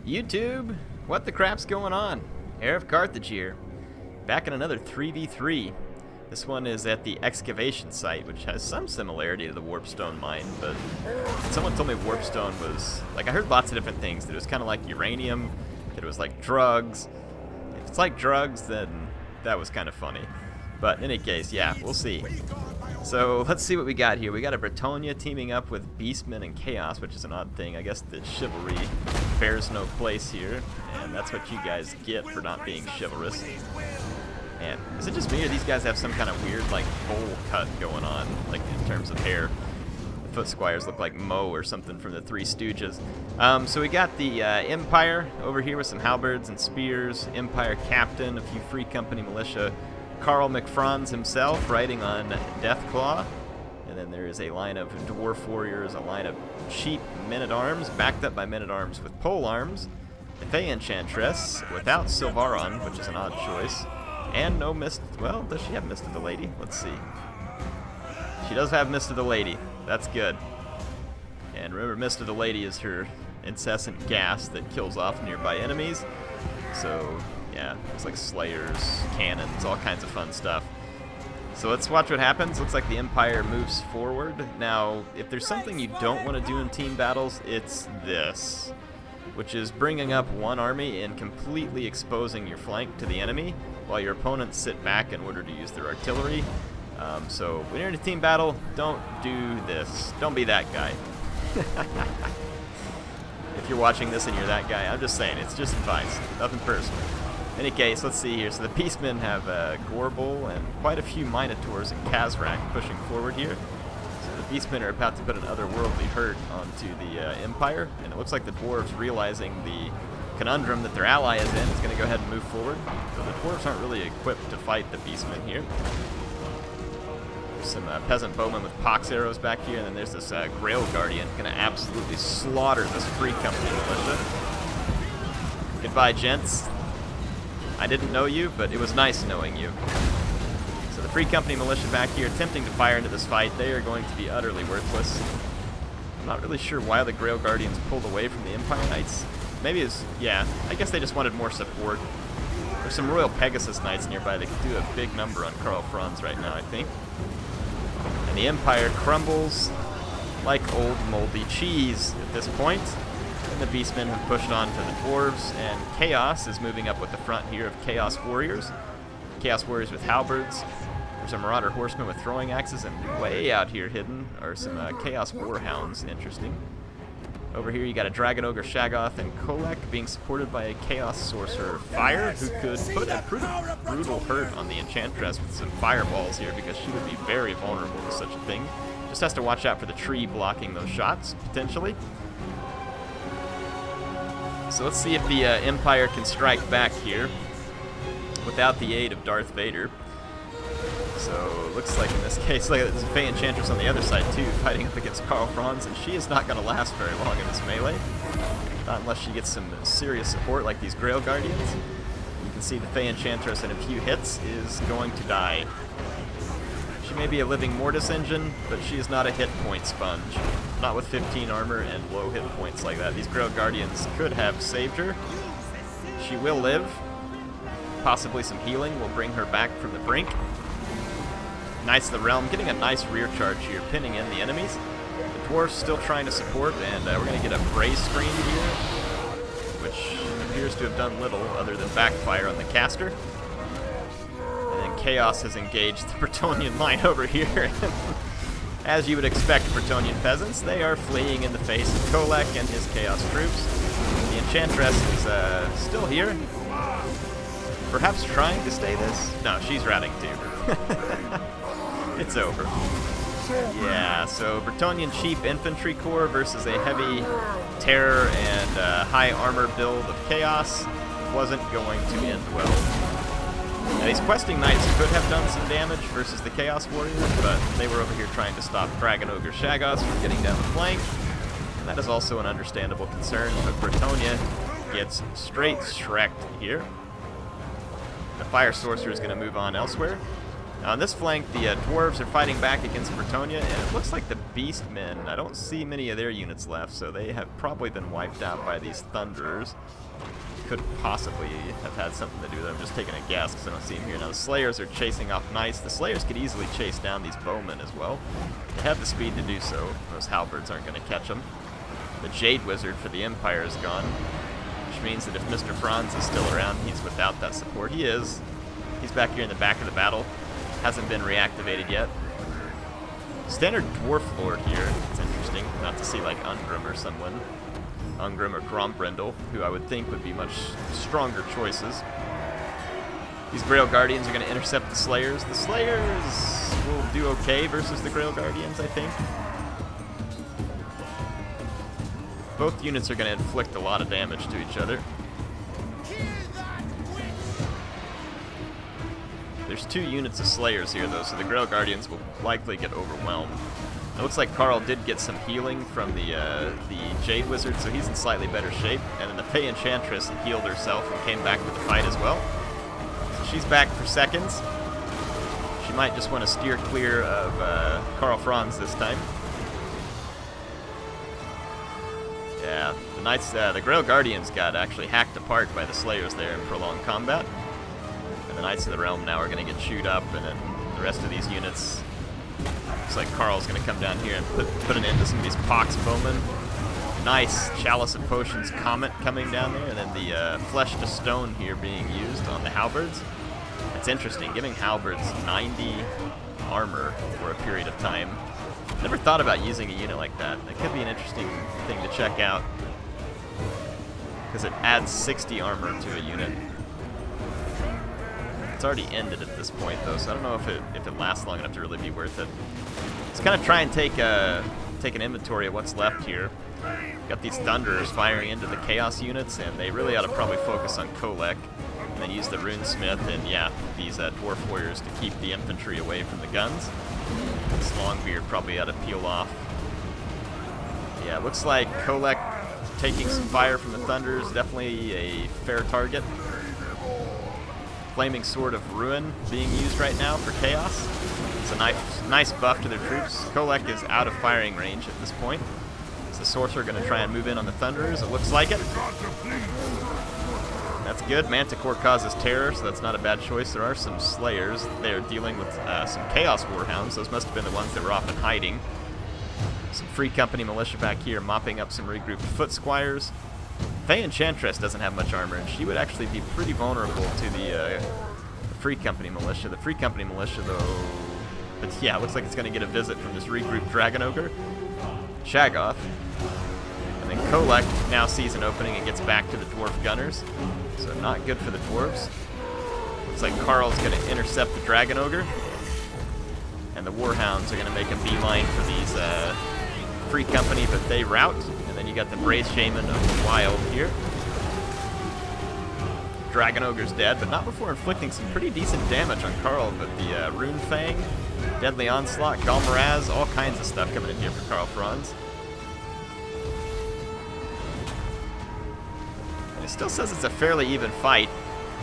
YouTube, what the crap's going on? HeirofCarthage here, back in another 3v3. This one is at the excavation site, which has some similarity to the warpstone mine, but someone told me warpstone was, like, I heard lots of different things, that it was kind of like uranium, that it was like drugs. If it's like drugs, then that was kind of funny. But in any case, yeah, we'll see. So let's see what we got here. We got a Bretonnia teaming up with Beastmen and Chaos, which is an odd thing. I guess the chivalry bears no place here, and that's what you guys get for not being chivalrous. And is it just me, or these guys have some kind of weird, like, bowl cut going on, like, in terms of hair? The Foot Squires look like Moe or something from the Three Stooges. So we got the Empire over here with some halberds and spears, Empire Captain, a few Free Company militia, Carl McFranz himself riding on Deathclaw, and then there is a line of dwarf warriors, a line of cheap men-at-arms, backed up by men-at-arms with pole arms, the Fey Enchantress without Silvaron, which is an odd choice, and no Mist. Well, does she have Mist of the Lady? Let's see. She does have Mist of the Lady. That's good. And remember, Mist of the Lady is her incessant gas that kills off nearby enemies. So yeah, it's like slayers, cannons, all kinds of fun stuff. So let's watch what happens. Looks like the Empire moves forward. Now, if there's something you don't want to do in team battles, it's this, which is bringing up one army and completely exposing your flank to the enemy while your opponents sit back in order to use their artillery. So when you're in a team battle, don't do this. Don't be that guy. If you're watching this and you're that guy, I'm just saying, it's just advice, nothing personal. In any case, let's see here. So the Beastmen have Gorbel and quite a few Minotaurs and Kazrak pushing forward here. So the Beastmen are about to put an otherworldly hurt onto the Empire, and it looks like the Dwarves, realizing the conundrum that their ally is in, is going to go ahead and move forward. So the Dwarves aren't really equipped to fight the Beastmen here. There's some peasant bowmen with pox arrows back here, and then there's this Grail Guardian going to absolutely slaughter this Free Company militia. Goodbye, gents. I didn't know you, but it was nice knowing you. So the Free Company militia back here attempting to fire into this fight. They are going to be utterly worthless. I'm not really sure why the Grail Guardians pulled away from the Empire Knights. Maybe it's, yeah, I guess they just wanted more support. There's some Royal Pegasus Knights nearby that could do a big number on Karl Franz right now, I think. And the Empire crumbles like old moldy cheese at this point. And the Beastmen have pushed on to the Dwarves, and Chaos is moving up with the front here of Chaos Warriors. Chaos Warriors with halberds. There's a Marauder Horseman with throwing axes, and way out here hidden are some Chaos Warhounds. Interesting. Over here you got a Dragon Ogre Shaggoth and Kolek being supported by a Chaos Sorcerer Fire, who could put a brutal hurt on the Enchantress with some fireballs here, because she would be very vulnerable to such a thing. Just has to watch out for the tree blocking those shots, potentially. So let's see if the Empire can strike back here without the aid of Darth Vader. So it looks like in this case, like there's a Fey Enchantress on the other side too, fighting up against Karl Franz, and she is not going to last very long in this melee. Not unless she gets some serious support like these Grail Guardians. You can see the Fey Enchantress in a few hits is going to die. She may be a living Mortis engine, but she is not a hit point sponge. Not with 15 armor and low hit points like that. These Grail Guardians could have saved her. She will live. Possibly some healing will bring her back from the brink. Knights of the Realm getting a nice rear charge here, pinning in the enemies. The Dwarves still trying to support, and we're going to get a Bray Screen here, which appears to have done little other than backfire on the caster. And then Chaos has engaged the Bretonnian line over here. As you would expect, Bretonnian peasants, they are fleeing in the face of Kolek and his Chaos troops. The Enchantress is still here. Perhaps trying to stay this? No, she's routing too. It's over. Yeah, so Bretonnian Cheap Infantry Corps versus a heavy terror and high armor build of Chaos wasn't going to end well. Now, these questing knights could have done some damage versus the Chaos Warriors, but they were over here trying to stop Dragon Ogre Shaggoths from getting down the flank, and that is also an understandable concern, but Bretonnia gets straight Shrek'd here. The Fire Sorcerer is going to move on elsewhere. On this flank, the dwarves are fighting back against Bretonnia, and it looks like the beastmen, I don't see many of their units left, so they have probably been wiped out by these thunderers. Could possibly have had something to do with it. I'm just taking a guess because I don't see them here. Now the Slayers are chasing off knights. The Slayers could easily chase down these bowmen as well. They have the speed to do so. Those halberds aren't going to catch them. The Jade Wizard for the Empire is gone, which means that if Mr. Franz is still around, he's without that support. He is. He's back here in the back of the battle. Hasn't been reactivated yet. Standard Dwarf Lord here. It's interesting not to see like Ungrim or someone. Ungrim or Grombrindle, who I would think would be much stronger choices. These Grail Guardians are going to intercept the Slayers. The Slayers will do okay versus the Grail Guardians, I think. Both units are going to inflict a lot of damage to each other. There's 2 units of Slayers here, though, so the Grail Guardians will likely get overwhelmed. It looks like Karl did get some healing from the Jade Wizard, so he's in slightly better shape. And then the Fey Enchantress healed herself and came back to the fight as well. So she's back for seconds. She might just want to steer clear of Karl Franz this time. Yeah, the Knights, the Grail Guardians got actually hacked apart by the Slayers there in prolonged combat. And the Knights of the Realm now are going to get chewed up, and then the rest of these units. Looks like Karl's going to come down here and put an end to some of these Pox bowmen. Nice Chalice of Potions Comet coming down there, and then the Flesh to Stone here being used on the halberds. It's interesting, giving halberds 90 armor for a period of time. Never thought about using a unit like that. That could be an interesting thing to check out, because it adds 60 armor to a unit. It's already ended at this point, though, so I don't know if it lasts long enough to really be worth it. Let's kind of try and take an inventory of what's left here. Got these Thunderers firing into the Chaos units, and they really ought to probably focus on Kolek, and then use the Runesmith and, yeah, these Dwarf Warriors to keep the infantry away from the guns. This Longbeard probably ought to peel off. Yeah, it looks like Kolek taking some fire from the Thunderers, definitely a fair target. Flaming Sword of Ruin being used right now for Chaos. It's a nice buff to their troops. Kolek is out of firing range at this point. Is the Sorcerer going to try and move in on the Thunderers? It looks like it. That's good. Manticore causes terror, so that's not a bad choice. There are some Slayers. They are dealing with some Chaos Warhounds. Those must have been the ones that were off and hiding. Some Free Company Militia back here mopping up some regrouped Foot Squires. Fey Enchantress doesn't have much armor, and she would actually be pretty vulnerable to the Free Company Militia. The Free Company Militia, though, but yeah, it looks like it's going to get a visit from this regrouped Dragon Ogre, Shagoth. And then Kolek now sees an opening and gets back to the Dwarf Gunners, so not good for the Dwarves. Looks like Karl's going to intercept the Dragon Ogre, and the Warhounds are going to make a beeline for these Free Company, but they rout. And then you got the Brace Shaman of the Wild here. Dragon Ogre's dead, but not before inflicting some pretty decent damage on Karl. But the Rune Fang, Deadly Onslaught, Galmaraz, all kinds of stuff coming in here for Karl Franz. And it still says it's a fairly even fight.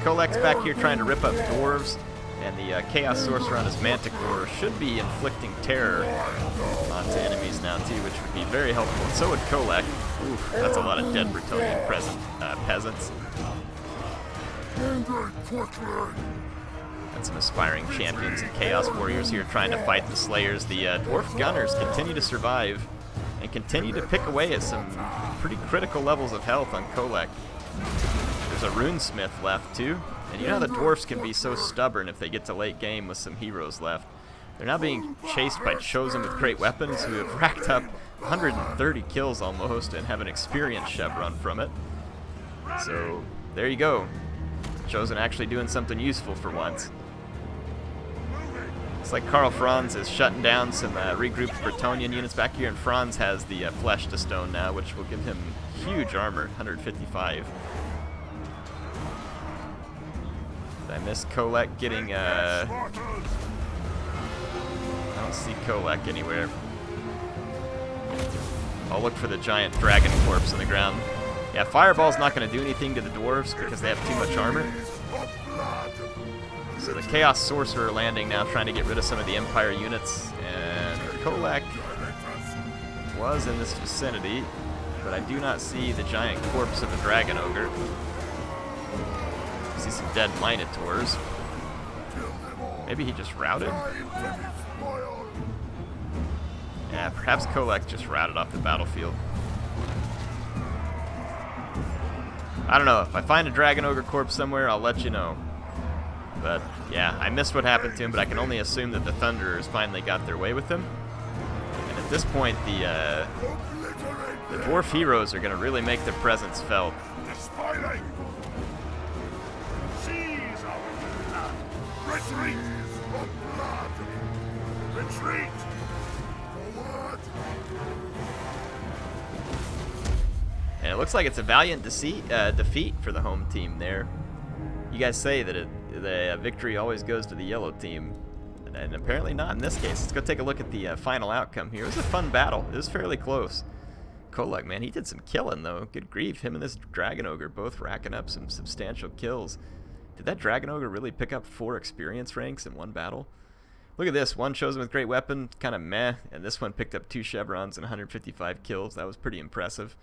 Kolek's back here trying to rip up dwarves, and the Chaos Sorcerer on his Manticore should be inflicting terror onto enemies now too, which would be very helpful. And so would Kolek. Oof, that's a lot of dead Bretonnian peasants. And some aspiring champions and Chaos Warriors here trying to fight the Slayers. The Dwarf Gunners continue to survive and continue to pick away at some pretty critical levels of health on Kolek. There's a Runesmith left too. And you know the Dwarfs can be so stubborn if they get to late game with some heroes left. They're now being chased by Chosen with great weapons, who have racked up 130 kills almost and have an experienced chevron from it. So there you go. Chosen actually doing something useful for once. Looks like Karl Franz is shutting down some regrouped Bretonnian units back here, and Franz has the Flesh to Stone now, which will give him huge armor, 155. Did I miss Kolek getting, I don't see Kolek anywhere. I'll look for the giant dragon corpse on the ground. Yeah, Fireball's not going to do anything to the dwarves because they have too much armor. So the Chaos Sorcerer landing now, trying to get rid of some of the Empire units. And Kolak was in this vicinity, but I do not see the giant corpse of the Dragon Ogre. I see some dead Minotaurs. Maybe he just routed? Yeah, perhaps Kolak just routed off the battlefield. I don't know. If I find a Dragon Ogre corpse somewhere, I'll let you know. But, yeah, I missed what happened to him, but I can only assume that the Thunderers finally got their way with him. And at this point, the Dwarf heroes are going to really make their presence felt. Retreat! Retreat! Forward! And it looks like it's a valiant defeat for the home team there. You guys say that the victory always goes to the yellow team, and apparently not in this case. Let's go take a look at the final outcome here. It was a fun battle. It was fairly close. Kolak, man, he did some killing, though. Good grief. Him and this Dragon Ogre both racking up some substantial kills. Did that Dragon Ogre really pick up 4 experience ranks in one battle? Look at this. One chosen with great weapon, kind of meh, and this one picked up 2 chevrons and 155 kills. That was pretty impressive.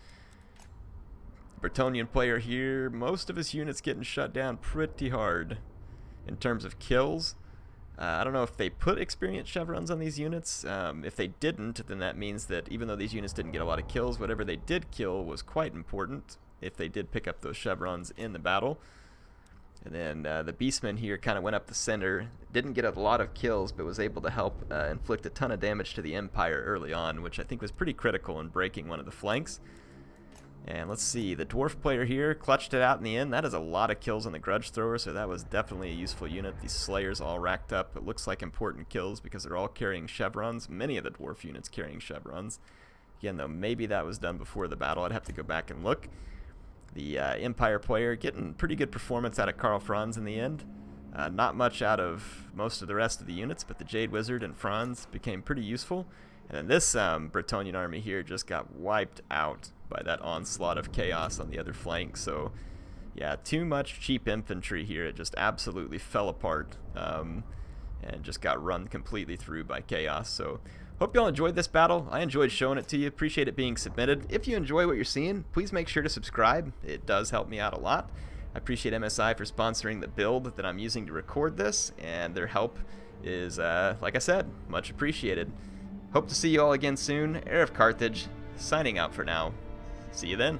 Bretonnian player here, most of his units getting shut down pretty hard in terms of kills. I don't know if they put experience chevrons on these units. If they didn't, then that means that even though these units didn't get a lot of kills, whatever they did kill was quite important if they did pick up those chevrons in the battle. And then the Beastman here kind of went up the center, didn't get a lot of kills, but was able to help inflict a ton of damage to the Empire early on, which I think was pretty critical in breaking one of the flanks. And let's see, the Dwarf player here clutched it out in the end. That is a lot of kills on the Grudge Thrower, so that was definitely a useful unit. These Slayers all racked up. It looks like important kills because they're all carrying chevrons. Many of the Dwarf units carrying chevrons. Again, though, maybe that was done before the battle. I'd have to go back and look. The Empire player getting pretty good performance out of Karl Franz in the end. Not much out of most of the rest of the units, but the Jade Wizard and Franz became pretty useful. And then this Bretonnian army here just got wiped out by that onslaught of chaos on the other flank. So, yeah, too much cheap infantry here. It just absolutely fell apart and just got run completely through by chaos. So, hope y'all enjoyed this battle. I enjoyed showing it to you. Appreciate it being submitted. If you enjoy what you're seeing, please make sure to subscribe. It does help me out a lot. I appreciate MSI for sponsoring the build that I'm using to record this, and their help is, like I said, much appreciated. Hope to see you all again soon. HeirofCarthage, signing out for now. See you then.